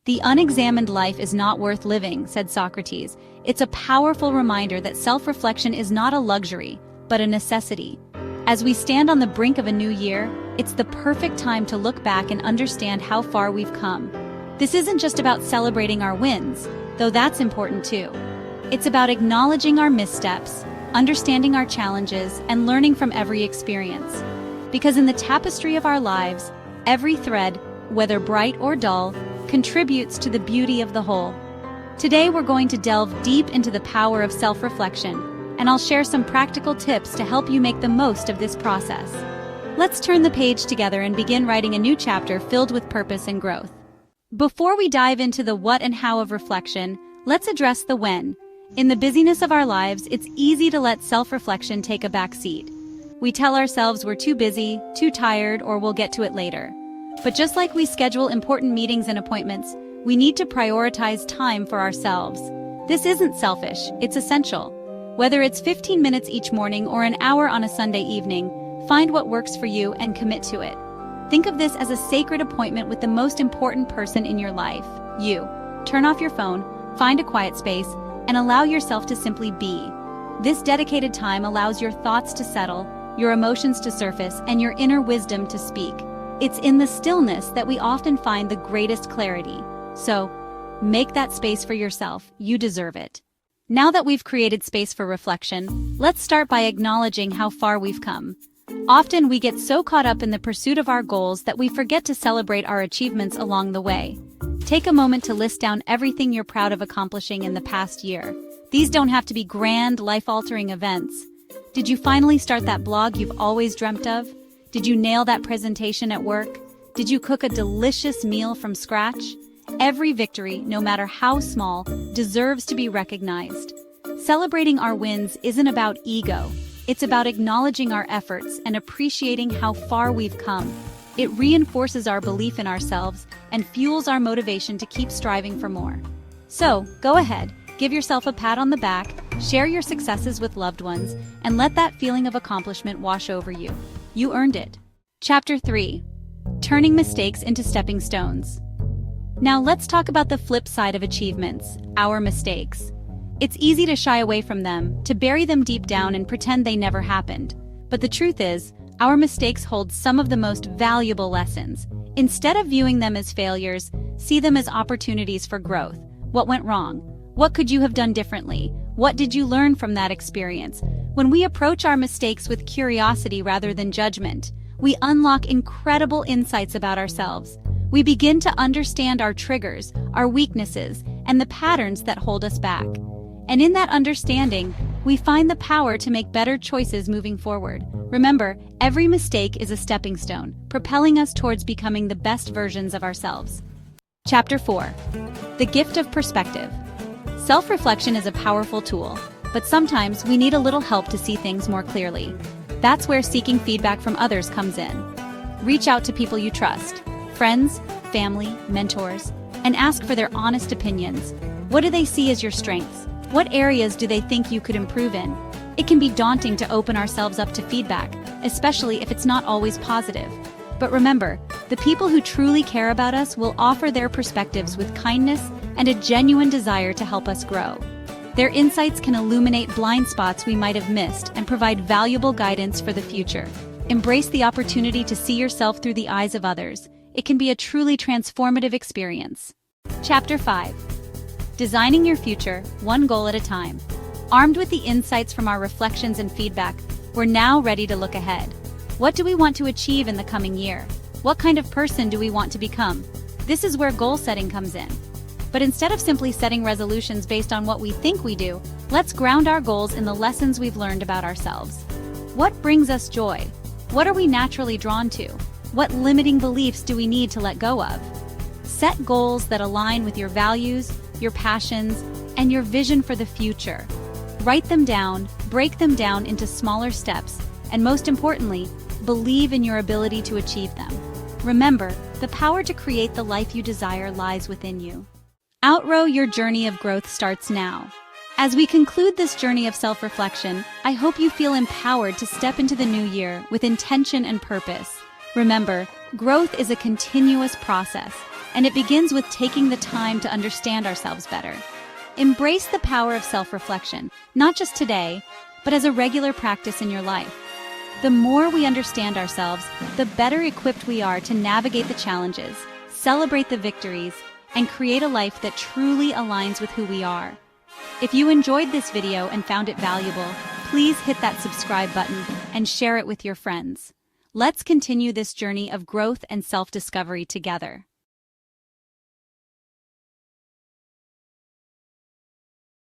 "The unexamined life is not worth living," said Socrates. It's a powerful reminder that self-reflection is not a luxury, but a necessity. As we stand on the brink of a new year, it's the perfect time to look back and understand how far we've come. This isn't just about celebrating our wins, though that's important too. It's about acknowledging our missteps, understanding our challenges, and learning from every experience. Because in the tapestry of our lives, every thread, whether bright or dull, contributes to the beauty of the whole. Today we're going to delve deep into the power of self-reflection, and I'll share some practical tips to help you make the most of this process. Let's turn the page together and begin writing a new chapter filled with purpose and growth. Before we dive into the what and how of reflection, let's address the when. In the busyness of our lives, it's easy to let self-reflection take a back seat. We tell ourselves we're too busy, too tired, or we'll get to it later. But just like we schedule important meetings and appointments, we need to prioritize time for ourselves. This isn't selfish, it's essential. Whether it's 15 minutes each morning or an hour on a Sunday evening, find what works for you and commit to it. Think of this as a sacred appointment with the most important person in your life, you. Turn off your phone, find a quiet space, and allow yourself to simply be. This dedicated time allows your thoughts to settle, your emotions to surface, and your inner wisdom to speak. It's in the stillness that we often find the greatest clarity. So, make that space for yourself. You deserve it. Now that we've created space for reflection, let's start by acknowledging how far we've come. Often we get so caught up in the pursuit of our goals that we forget to celebrate our achievements along the way. Take a moment to list down everything you're proud of accomplishing in the past year. These don't have to be grand, life-altering events. Did you finally start that blog you've always dreamt of? Did you nail that presentation at work? Did you cook a delicious meal from scratch? Every victory, no matter how small, deserves to be recognized. Celebrating our wins isn't about ego. It's about acknowledging our efforts and appreciating how far we've come. It reinforces our belief in ourselves and fuels our motivation to keep striving for more. So, go ahead, give yourself a pat on the back, share your successes with loved ones, and let that feeling of accomplishment wash over you. You earned it. Chapter 3. Turning mistakes into stepping stones. Now let's talk about the flip side of achievements, our mistakes. It's easy to shy away from them, to bury them deep down and pretend they never happened. But the truth is, our mistakes hold some of the most valuable lessons. Instead of viewing them as failures, see them as opportunities for growth. What went wrong? What could you have done differently? What did you learn from that experience? When we approach our mistakes with curiosity rather than judgment, we unlock incredible insights about ourselves. We begin to understand our triggers, our weaknesses, and the patterns that hold us back. And in that understanding, we find the power to make better choices moving forward. Remember, every mistake is a stepping stone, propelling us towards becoming the best versions of ourselves. Chapter 4. The gift of perspective. Self-reflection is a powerful tool, but sometimes we need a little help to see things more clearly. That's where seeking feedback from others comes in. Reach out to people you trust, friends, family, mentors, and ask for their honest opinions. What do they see as your strengths? What areas do they think you could improve in? It can be daunting to open ourselves up to feedback, especially if it's not always positive. But remember, the people who truly care about us will offer their perspectives with kindness and a genuine desire to help us grow. Their insights can illuminate blind spots we might have missed and provide valuable guidance for the future. Embrace the opportunity to see yourself through the eyes of others. It can be a truly transformative experience. Chapter 5. Designing your future, one goal at a time. Armed with the insights from our reflections and feedback, we're now ready to look ahead. What do we want to achieve in the coming year? What kind of person do we want to become? This is where goal setting comes in. But instead of simply setting resolutions based on what we think we do, let's ground our goals in the lessons we've learned about ourselves. What brings us joy? What are we naturally drawn to? What limiting beliefs do we need to let go of? Set goals that align with your values, your passions, and your vision for the future. Write them down, break them down into smaller steps, and most importantly, believe in your ability to achieve them. Remember, the power to create the life you desire lies within you. Outgrow your journey of growth starts now. As we conclude this journey of self-reflection, I hope you feel empowered to step into the new year with intention and purpose. Remember, growth is a continuous process, and it begins with taking the time to understand ourselves better. Embrace the power of self-reflection, not just today, but as a regular practice in your life. The more we understand ourselves, the better equipped we are to navigate the challenges, celebrate the victories, and create a life that truly aligns with who we are. If you enjoyed this video and found it valuable, please hit that subscribe button and share it with your friends. Let's continue this journey of growth and self-discovery together.